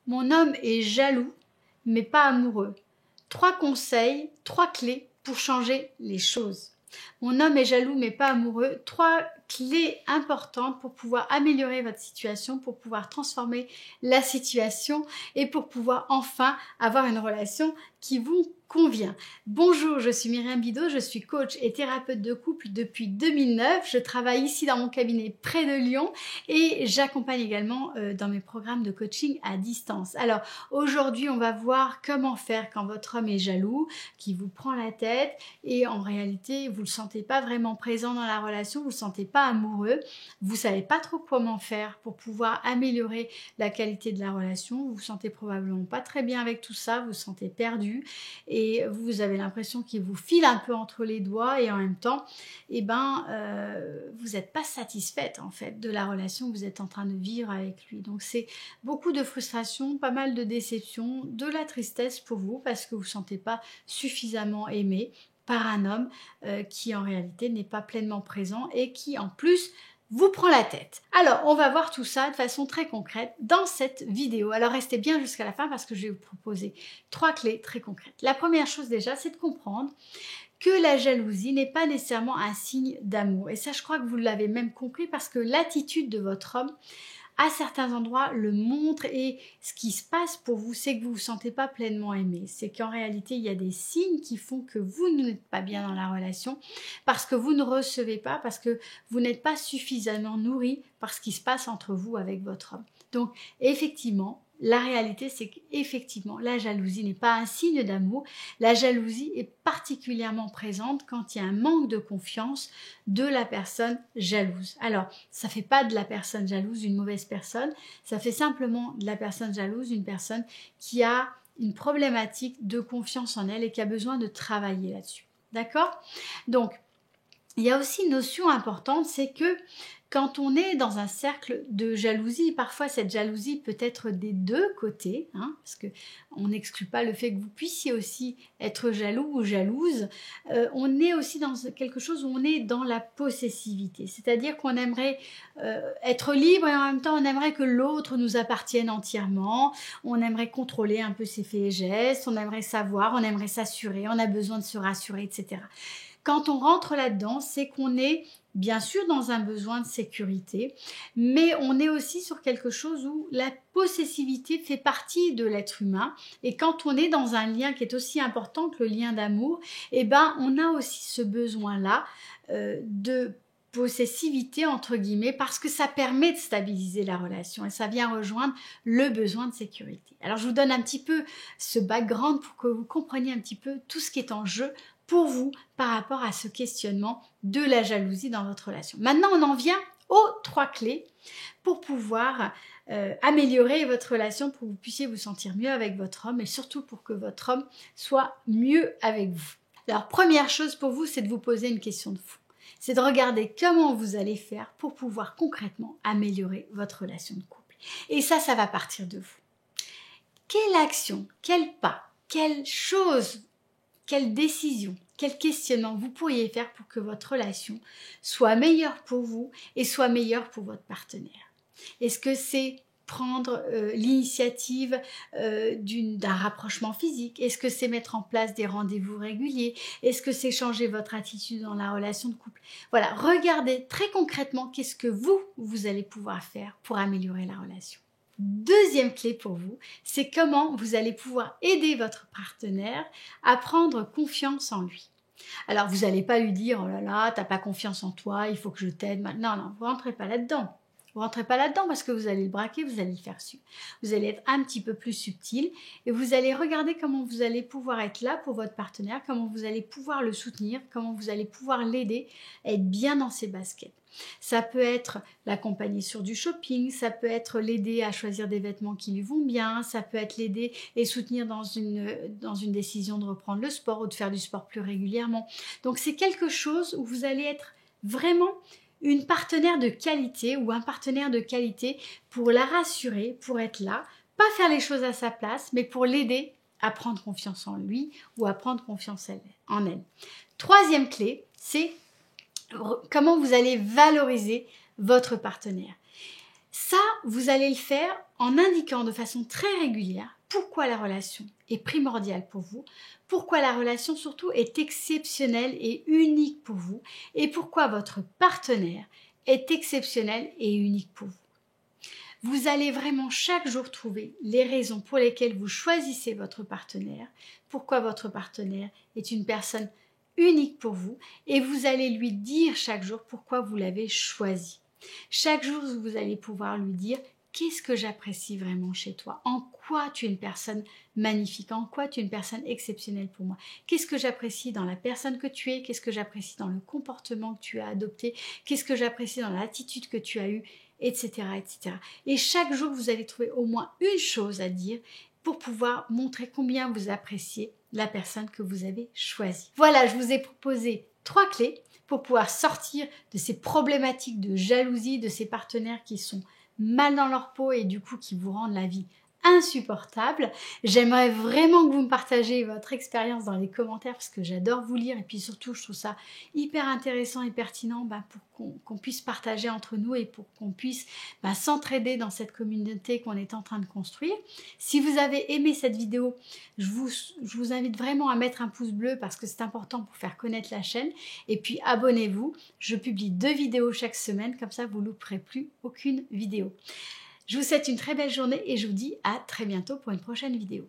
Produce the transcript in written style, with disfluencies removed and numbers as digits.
Mon homme est jaloux, mais pas amoureux. 3 conseils, 3 clés pour changer les choses. Mon homme est jaloux, mais pas amoureux. 3 clés importantes pour pouvoir améliorer votre situation, pour pouvoir transformer la situation et pour pouvoir enfin avoir une relation qui vous convient. Bonjour, je suis Myriam Bidot, je suis coach et thérapeute de couple depuis 2009. Je travaille ici dans mon cabinet près de Lyon et j'accompagne également dans mes programmes de coaching à distance. Alors aujourd'hui, on va voir comment faire quand votre homme est jaloux, qui vous prend la tête et en réalité, vous ne le sentez pas vraiment présent dans la relation, vous ne le sentez pas amoureux, vous ne savez pas trop comment faire pour pouvoir améliorer la qualité de la relation, vous vous sentez probablement pas très bien avec tout ça, vous vous sentez perdu et vous avez l'impression qu'il vous file un peu entre les doigts et en même temps, vous n'êtes pas satisfaite en fait de la relation que vous êtes en train de vivre avec lui. Donc c'est beaucoup de frustration, pas mal de déception, de la tristesse pour vous parce que vous ne vous sentez pas suffisamment aimé par un homme qui en réalité n'est pas pleinement présent et qui en plus vous prend la tête. Alors, on va voir tout ça de façon très concrète dans cette vidéo. Alors, restez bien jusqu'à la fin parce que je vais vous proposer 3 clés très concrètes. La première chose déjà, c'est de comprendre que la jalousie n'est pas nécessairement un signe d'amour. Et ça, je crois que vous l'avez même compris parce que l'attitude de votre homme à certains endroits le montre et ce qui se passe pour vous, c'est que vous ne vous sentez pas pleinement aimé. C'est qu'en réalité, il y a des signes qui font que vous n'êtes pas bien dans la relation parce que vous ne recevez pas, parce que vous n'êtes pas suffisamment nourri par ce qui se passe entre vous avec votre homme. Donc, effectivement, la réalité, c'est qu'effectivement, la jalousie n'est pas un signe d'amour. La jalousie est particulièrement présente quand il y a un manque de confiance de la personne jalouse. Alors, ça ne fait pas de la personne jalouse une mauvaise personne, ça fait simplement de la personne jalouse une personne qui a une problématique de confiance en elle et qui a besoin de travailler là-dessus. D'accord ? Donc, il y a aussi une notion importante, c'est que quand on est dans un cercle de jalousie, parfois cette jalousie peut être des deux côtés, parce qu'on n'exclut pas le fait que vous puissiez aussi être jaloux ou jalouse, on est aussi dans quelque chose où on est dans la possessivité, c'est-à-dire qu'on aimerait être libre et en même temps on aimerait que l'autre nous appartienne entièrement, on aimerait contrôler un peu ses faits et gestes, on aimerait savoir, on aimerait s'assurer, on a besoin de se rassurer, etc. Quand on rentre là-dedans, c'est qu'on est bien sûr dans un besoin de sécurité, mais on est aussi sur quelque chose où la possessivité fait partie de l'être humain. Et quand on est dans un lien qui est aussi important que le lien d'amour, on a aussi ce besoin-là de possessivité entre guillemets parce que ça permet de stabiliser la relation et ça vient rejoindre le besoin de sécurité. Alors je vous donne un petit peu ce background pour que vous compreniez un petit peu tout ce qui est en jeu pour vous par rapport à ce questionnement de la jalousie dans votre relation. Maintenant, on en vient aux 3 clés pour pouvoir améliorer votre relation, pour que vous puissiez vous sentir mieux avec votre homme et surtout pour que votre homme soit mieux avec vous. Alors, première chose pour vous, c'est de vous poser une question de fond. C'est de regarder comment vous allez faire pour pouvoir concrètement améliorer votre relation de couple. Et ça va partir de vous. Quelle action, quel pas, quelle chose, quelle décision, quel questionnement vous pourriez faire pour que votre relation soit meilleure pour vous et soit meilleure pour votre partenaire? Est-ce que c'est prendre l'initiative d'un rapprochement physique? Est-ce que c'est mettre en place des rendez-vous réguliers? Est-ce que c'est changer votre attitude dans la relation de couple? Voilà, regardez très concrètement qu'est-ce que vous allez pouvoir faire pour améliorer la relation. Deuxième clé pour vous, c'est comment vous allez pouvoir aider votre partenaire à prendre confiance en lui. Alors, vous n'allez pas lui dire « Oh là là, t'as pas confiance en toi, il faut que je t'aide maintenant. » Non, vous rentrez pas là-dedans. Vous rentrez pas là-dedans parce que vous allez le braquer, vous allez le faire suivre. Vous allez être un petit peu plus subtil et vous allez regarder comment vous allez pouvoir être là pour votre partenaire, comment vous allez pouvoir le soutenir, comment vous allez pouvoir l'aider à être bien dans ses baskets. Ça peut être l'accompagner sur du shopping, ça peut être l'aider à choisir des vêtements qui lui vont bien, ça peut être l'aider et soutenir dans une décision de reprendre le sport ou de faire du sport plus régulièrement. Donc c'est quelque chose où vous allez être vraiment une partenaire de qualité ou un partenaire de qualité pour la rassurer, pour être là, pas faire les choses à sa place, mais pour l'aider à prendre confiance en lui ou à prendre confiance en elle. Troisième clé, c'est comment vous allez valoriser votre partenaire. Ça, vous allez le faire en indiquant de façon très régulière pourquoi la relation est primordiale pour vous, pourquoi la relation surtout est exceptionnelle et unique pour vous, et pourquoi votre partenaire est exceptionnel et unique pour vous. Vous allez vraiment chaque jour trouver les raisons pour lesquelles vous choisissez votre partenaire, pourquoi votre partenaire est une personne unique pour vous, et vous allez lui dire chaque jour pourquoi vous l'avez choisi. Chaque jour, vous allez pouvoir lui dire qu'est-ce que j'apprécie vraiment chez toi, en quoi tu es une personne magnifique, en quoi tu es une personne exceptionnelle pour moi, qu'est-ce que j'apprécie dans la personne que tu es, qu'est-ce que j'apprécie dans le comportement que tu as adopté, qu'est-ce que j'apprécie dans l'attitude que tu as eue, etc., etc. Et chaque jour, vous allez trouver au moins une chose à dire pour pouvoir montrer combien vous appréciez la personne que vous avez choisie. Voilà, je vous ai proposé 3 clés pour pouvoir sortir de ces problématiques de jalousie, de ces partenaires qui sont mal dans leur peau et du coup qui vous rendent la vie insupportable. J'aimerais vraiment que vous me partagiez votre expérience dans les commentaires parce que j'adore vous lire et puis surtout je trouve ça hyper intéressant et pertinent pour qu'on puisse partager entre nous et pour qu'on puisse s'entraider dans cette communauté qu'on est en train de construire. Si vous avez aimé cette vidéo, je vous invite vraiment à mettre un pouce bleu parce que c'est important pour faire connaître la chaîne et puis abonnez-vous. Je publie 2 vidéos chaque semaine, comme ça vous ne louperez plus aucune vidéo. Je vous souhaite une très belle journée et je vous dis à très bientôt pour une prochaine vidéo.